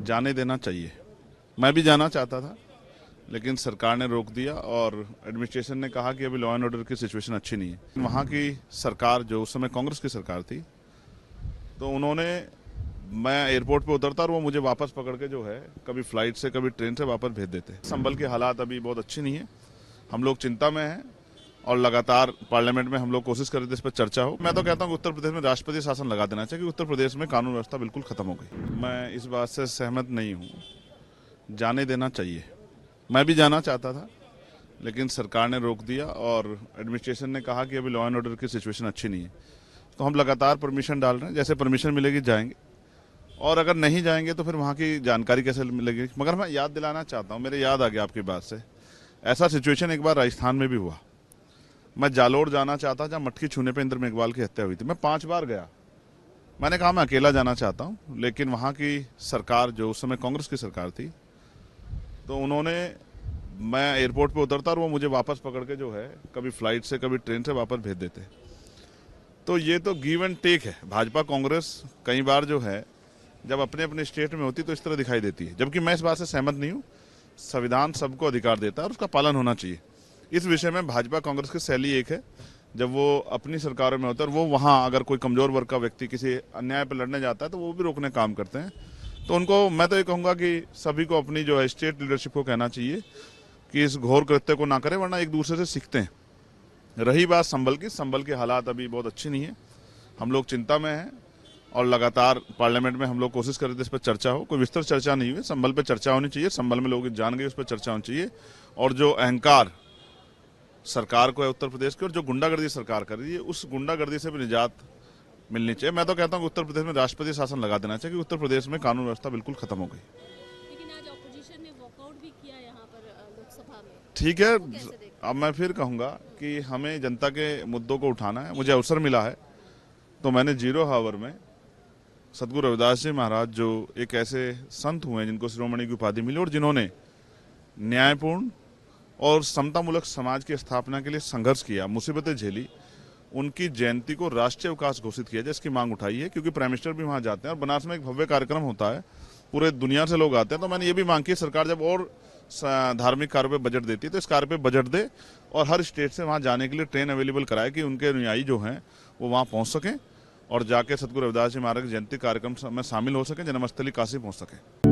जाने देना चाहिए। मैं भी जाना चाहता था, लेकिन सरकार ने रोक दिया और एडमिनिस्ट्रेशन ने कहा कि अभी लॉ एंड ऑर्डर की सिचुएशन अच्छी नहीं है। वहाँ की सरकार, जो उस समय कांग्रेस की सरकार थी, तो उन्होंने, मैं एयरपोर्ट पे उतरता और वो मुझे वापस पकड़ के जो है कभी फ्लाइट से कभी ट्रेन से वापस भेज देते। संभल के हालात अभी बहुत अच्छी नहीं है, हम लोग चिंता में हैं और लगातार पार्लियामेंट में हम लोग कोशिश कर रहे थे इस पर चर्चा हो। मैं तो कहता हूँ कि उत्तर प्रदेश में राष्ट्रपति शासन लगा देना चाहिए, क्योंकि उत्तर प्रदेश में कानून व्यवस्था बिल्कुल खत्म हो गई। मैं इस बात से सहमत नहीं हूँ, जाने देना चाहिए। मैं भी जाना चाहता था, लेकिन सरकार ने रोक दिया और एडमिनिस्ट्रेशन ने कहा कि अभी लॉ एंड ऑर्डर की सिचुएशन अच्छी नहीं है। तो हम लगातार परमिशन डाल रहे हैं, जैसे परमिशन मिलेगी जाएंगे, और अगर नहीं जाएंगे तो फिर वहाँ की जानकारी कैसे मिलेगी। मगर मैं याद दिलाना चाहता हूँ, मेरे याद आ गया आपकी बात से, ऐसा सिचुएशन एक बार राजस्थान में भी हुआ। मैं जालोर जाना चाहता, जहाँ मटकी छूने पे इंद्र मेघवाल की हत्या हुई थी। मैं 5 बार गया। मैंने कहा मैं अकेला जाना चाहता हूँ, लेकिन वहाँ की सरकार, जो उस समय कांग्रेस की सरकार थी, तो उन्होंने, मैं एयरपोर्ट पे उतरता और वो मुझे वापस पकड़ के जो है कभी फ्लाइट से कभी ट्रेन से वापस भेज देते। तो ये तो गिव एंड टेक है। भाजपा कांग्रेस कई बार जो है जब अपने अपने स्टेट में होती तो इस तरह दिखाई देती है, जबकि मैं इस बात से सहमत नहीं हूँ। संविधान सबको अधिकार देता है और उसका पालन होना चाहिए। इस विषय में भाजपा कांग्रेस की शैली एक है, जब वो अपनी सरकारों में होता है और वो वहाँ अगर कोई कमजोर वर्ग का व्यक्ति किसी अन्याय पर लड़ने जाता है तो वो भी रोकने का काम करते हैं। तो उनको, मैं तो ये कहूँगा कि सभी को अपनी जो है स्टेट लीडरशिप को कहना चाहिए कि इस घोर कृत्य को ना करें, वरना एक दूसरे से सीखते हैं। रही बात संभल की, संभल के हालात अभी बहुत अच्छी नहीं है, हम लोग चिंता में हैं और लगातार पार्लियामेंट में हम लोग कोशिश कर रहे थे इस पर चर्चा हो। कोई विस्तृत चर्चा नहीं हुई, संभल पे चर्चा होनी चाहिए, संभल में लोग जान गए, उस पर चर्चा होनी चाहिए। और जो अहंकार सरकार को है उत्तर प्रदेश की, और जो गुंडागर्दी सरकार कर रही है, उस गुंडागर्दी से भी निजात मिलनी चाहिए। मैं तो कहता हूँ कि उत्तर प्रदेश में राष्ट्रपति शासन लगा देना चाहिए, क्योंकि उत्तर प्रदेश में कानून व्यवस्था बिल्कुल खत्म हो गई। लेकिन आज ऑपोजिशन ने वॉकआउट भी किया यहाँ पर लोकसभा में। ठीक है, अब मैं फिर कहूँगा कि हमें जनता के मुद्दों को उठाना है। मुझे अवसर मिला है तो मैंने 0 हावर में सदगुरु रविदास जी महाराज, जो एक ऐसे संत हुए जिनको शिरोमणि की उपाधि मिली और जिन्होंने न्यायपूर्ण और समतामूलक समाज की स्थापना के लिए संघर्ष किया, मुसीबतें झेली, उनकी जयंती को राष्ट्रीय अवकाश घोषित किया, जिसकी मांग उठाई है। क्योंकि प्राइम मिनिस्टर भी वहां जाते हैं और बनारस में एक भव्य कार्यक्रम होता है, पूरे दुनिया से लोग आते हैं। तो मैंने ये भी मांग की, सरकार जब और धार्मिक कार्यों पे बजट देती है तो इस कार्य पे बजट दे और हर स्टेट से वहां जाने के लिए ट्रेन अवेलेबल कराए, कि उनके अनुयायी जो हैं वो वहां पहुंच सकें और जाके सदगुरु रविदास जी महाराज की जयंती कार्यक्रम में शामिल हो सकें, जन्मस्थली काशी पहुंच सकें।